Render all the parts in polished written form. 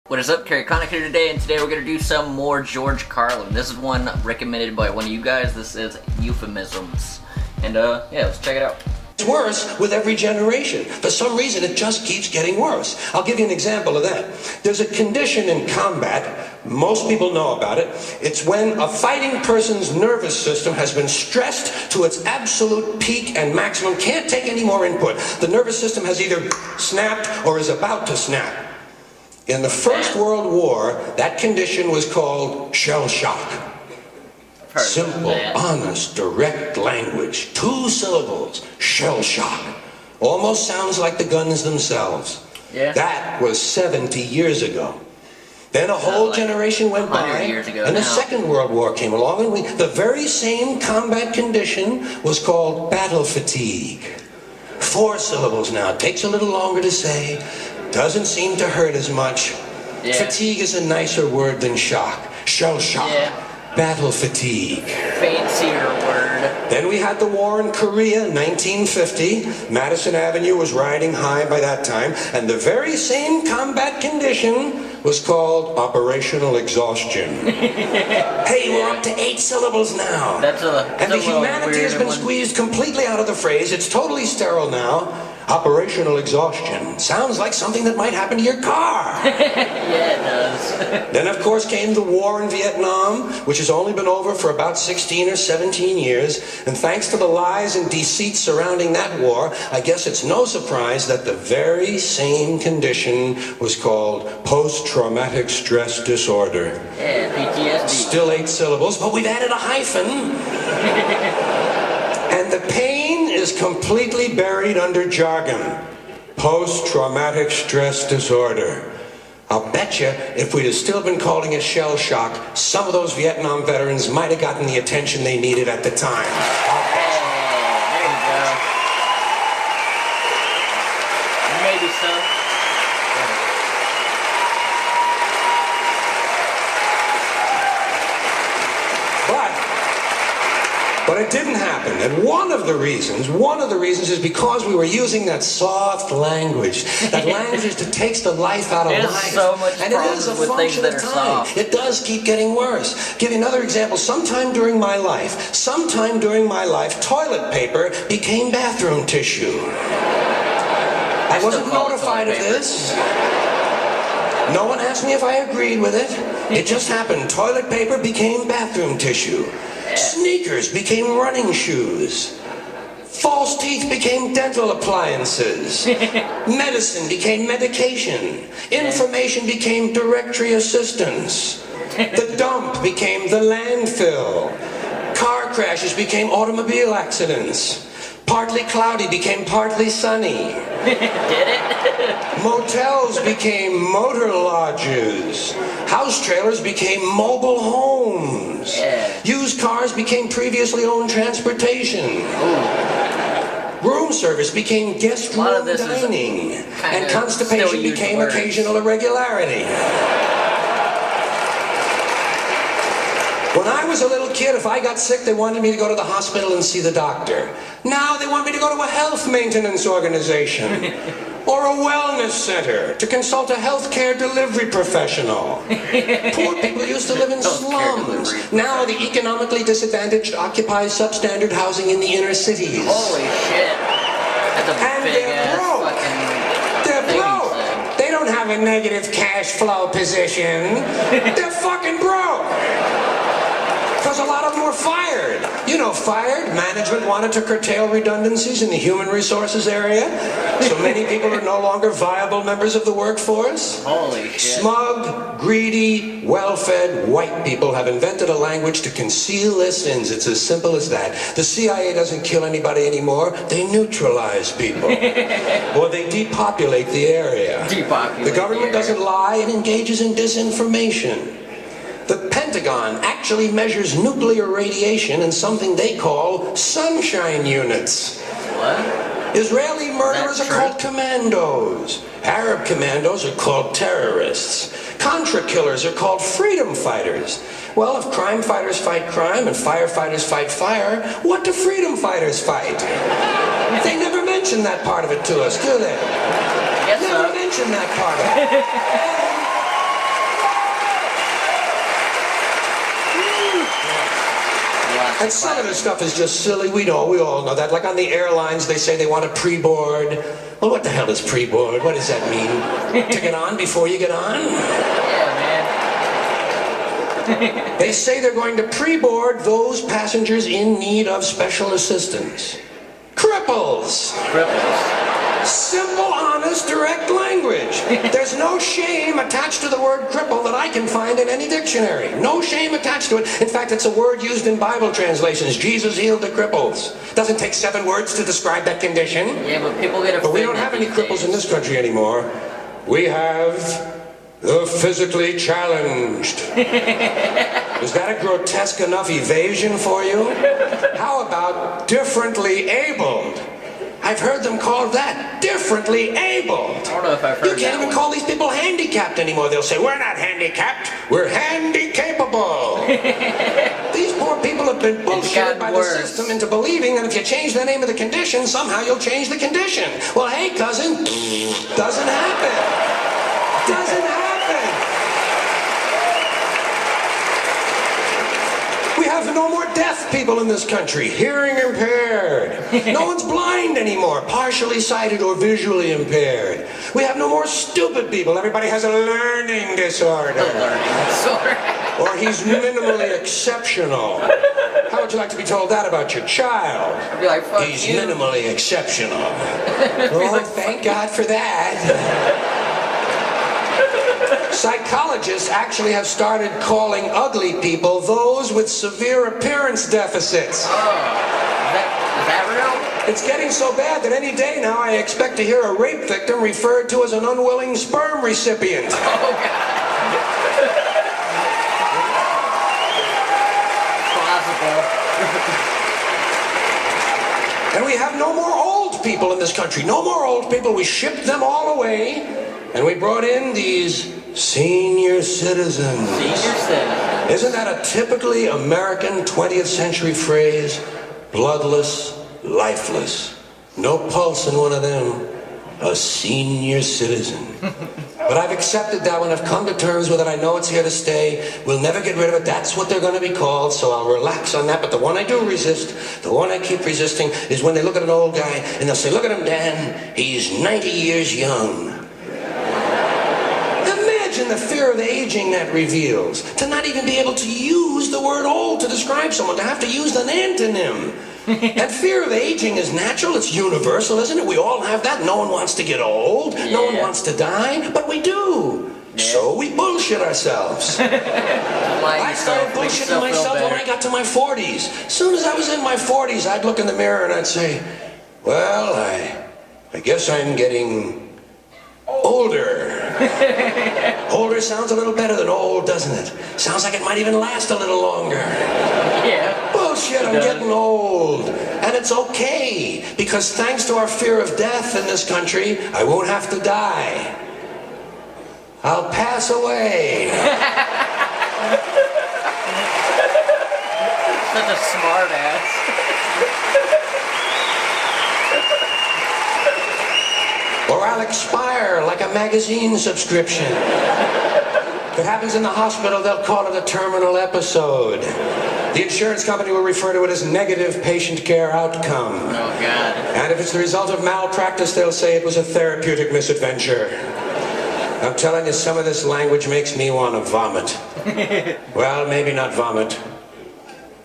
What is up, Carlin here today, and today we're going to do some more George Carlin. This is one recommended by one of you guys. This is Euphemisms. And yeah, let's check it out. It's worse with every generation. For some reason, it just keeps getting worse. I'll give you an example of that. There's a condition in combat, most people know about it. It's when a fighting person's nervous system has been stressed to its absolute peak and maximum, can't take any more input. The nervous system has either snapped or is about to snap. In the First World War, that condition was called shell shock. Simple, honest, direct language. 2 syllables. Shell shock. Almost sounds like the guns themselves. Yeah. That was 70 years ago. Then a whole generation went by, and the Second World War came along, and the very same combat condition was called battle fatigue. 4 syllables now. Takes a little longer to say. Doesn't seem to hurt as much. Yeah. Fatigue is a nicer word than shock. Shell shock. Yeah. Battle fatigue. Fancier word. Then we had the war in Korea in 1950. Madison Avenue was riding high by that time, and the very same combat condition was called operational exhaustion. Hey, we're up to 8 syllables now. And the humanity has been squeezed completely out of the phrase. It's totally sterile now. Operational exhaustion. Sounds like something that might happen to your car. Yeah, it does. Then, of course, came the war in Vietnam, which has only been over for about 16 or 17 years. And thanks to the lies and deceit surrounding that war, I guess it's no surprise that the very same condition was called post-traumatic stress disorder. Yeah, PTSD. Still 8 syllables, but we've added a hyphen. And the pain is completely buried under jargon. Post-traumatic stress disorder. I'll bet you, if we'd have still been calling it shell shock, some of those Vietnam veterans might have gotten the attention they needed at the time. There you go. Maybe so. But it didn't happen, and one of the reasons is because we were using that soft language, that language that takes the life out of life. So much and it is a function of time. Soft. It does keep getting worse. Give you another example. Sometime during my life, toilet paper became bathroom tissue. I wasn't notified of this. No one asked me if I agreed with it. It just happened. Toilet paper became bathroom tissue. Sneakers became running shoes. False teeth became dental appliances. Medicine became medication. Information became directory assistance. The dump became the landfill. Car crashes became automobile accidents. Partly cloudy became partly sunny. Did it? Motels became motor lodges. House trailers became mobile homes. Yeah. Used cars became previously owned transportation. Ooh. Room service became guest room dining. And constipation became occasional irregularity. When I was a little kid, if I got sick, they wanted me to go to the hospital and see the doctor. Now they want me to go to a health maintenance organization or a wellness center to consult a healthcare delivery professional. Poor people used to live in slums. Now the economically disadvantaged occupy substandard housing in the inner cities. Holy shit. That's a big ass fucking... They're broke. They don't have a negative cash flow position. They're fucking broke. Because a lot of them were fired. You know, fired. Management wanted to curtail redundancies in the human resources area. So many people are no longer viable members of the workforce. Holy shit. Smug, greedy, well-fed white people have invented a language to conceal their sins. It's as simple as that. The CIA doesn't kill anybody anymore. They neutralize people. Or they depopulate the area. The government doesn't lie. It engages in disinformation. The Pentagon actually measures nuclear radiation in something they call sunshine units. What? Israeli murderers are called commandos. Arab commandos are called terrorists. Contra killers are called freedom fighters. Well, if crime fighters fight crime and firefighters fight fire, what do freedom fighters fight? They never mention that part of it to us, do they? Never mention that part of it. And some of this stuff is just silly. We all know that. Like on the airlines, they say they want a pre-board. Well, what the hell is pre-board? What does that mean? To get on before you get on? Yeah, man. They say they're going to pre-board those passengers in need of special assistance. Cripples. Cripples. Simple, honest, direct language. There's no shame attached to the word cripple that I can find in any dictionary. No shame attached to it. In fact, it's a word used in Bible translations. Jesus healed the cripples. Doesn't take 7 words to describe that condition. Yeah, but people get offended. But we don't have any cripples in this country anymore. We have the physically challenged. Is that a grotesque enough evasion for you? How about differently abled? I've heard them called that, differently abled. I don't know if I've heard that. You can't even call these people handicapped anymore. They'll say, we're not handicapped, we're handy-capable. These poor people have been bullshitted by the system into believing that if you change the name of the condition, somehow you'll change the condition. Well, hey, cousin, doesn't happen. Doesn't happen. We have no more deaf people in this country, hearing impaired. No one's blind anymore, partially sighted or visually impaired. We have no more stupid people. Everybody has a learning disorder. Or he's minimally exceptional. How would you like to be told that about your child? I'd be like, fuck he's you. minimally exceptional. Oh, thank God for that. Psychologists actually have started calling ugly people those with severe appearance deficits. Oh, is that real? It's getting so bad that any day now I expect to hear a rape victim referred to as an unwilling sperm recipient. Oh, God. Plausible. And we have no more old people in this country. No more old people. We shipped them all away, and we brought in these senior citizens. Senior citizens. Isn't that a typically American 20th century phrase? Bloodless, lifeless, no pulse in one of them. A senior citizen. But I've accepted that one. I've come to terms with it. I know it's here to stay. We'll never get rid of it. That's what they're going to be called, so I'll relax on that. But the one I do resist, the one I keep resisting, is when they look at an old guy and they'll say, look at him, Dan, he's 90 years young. Imagine the fear of aging that reveals. To not even be able to use the word old to describe someone, to have to use an antonym. And fear of aging is natural, it's universal, isn't it? We all have that. No one wants to get old, no one wants to die, but we do. Yeah. So we bullshit ourselves. I started bullshitting myself when I got to my 40s. As soon as I was in my 40s, I'd look in the mirror and I'd say, well, I guess I'm getting older. Older sounds a little better than old, doesn't it? Sounds like it might even last a little longer. Yeah. Bullshit, I'm getting old. And it's okay, because thanks to our fear of death in this country, I won't have to die. I'll pass away. Such a smart ass. Or I'll expire like a magazine subscription. If it happens in the hospital, they'll call it a terminal episode. The insurance company will refer to it as negative patient care outcome. Oh, God. And if it's the result of malpractice, they'll say it was a therapeutic misadventure. I'm telling you, some of this language makes me want to vomit. Well, maybe not vomit.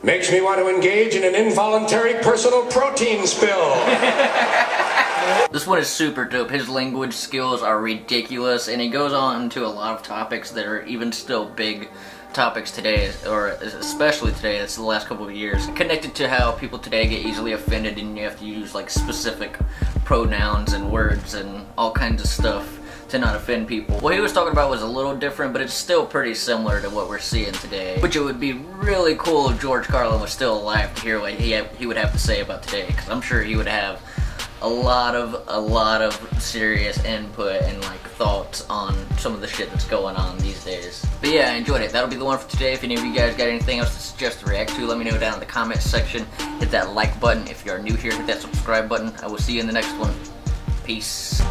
Makes me want to engage in an involuntary personal protein spill. This one is super dope. His language skills are ridiculous, and he goes on to a lot of topics that are even still big topics today, or especially today. It's the last couple of years, connected to how people today get easily offended and you have to use like specific pronouns and words and all kinds of stuff to not offend people. What he was talking about was a little different, but it's still pretty similar to what we're seeing today. Which it would be really cool if George Carlin was still alive to hear what he would have to say about today, because I'm sure he would have a lot of serious input and like thoughts on some of the shit that's going on these days. But yeah, I enjoyed it. That'll be the one for today. If any of you guys got anything else to suggest to react to, let me know down in the comments section. Hit that like button. If you are new here, hit that subscribe button. I will see you in the next one. Peace.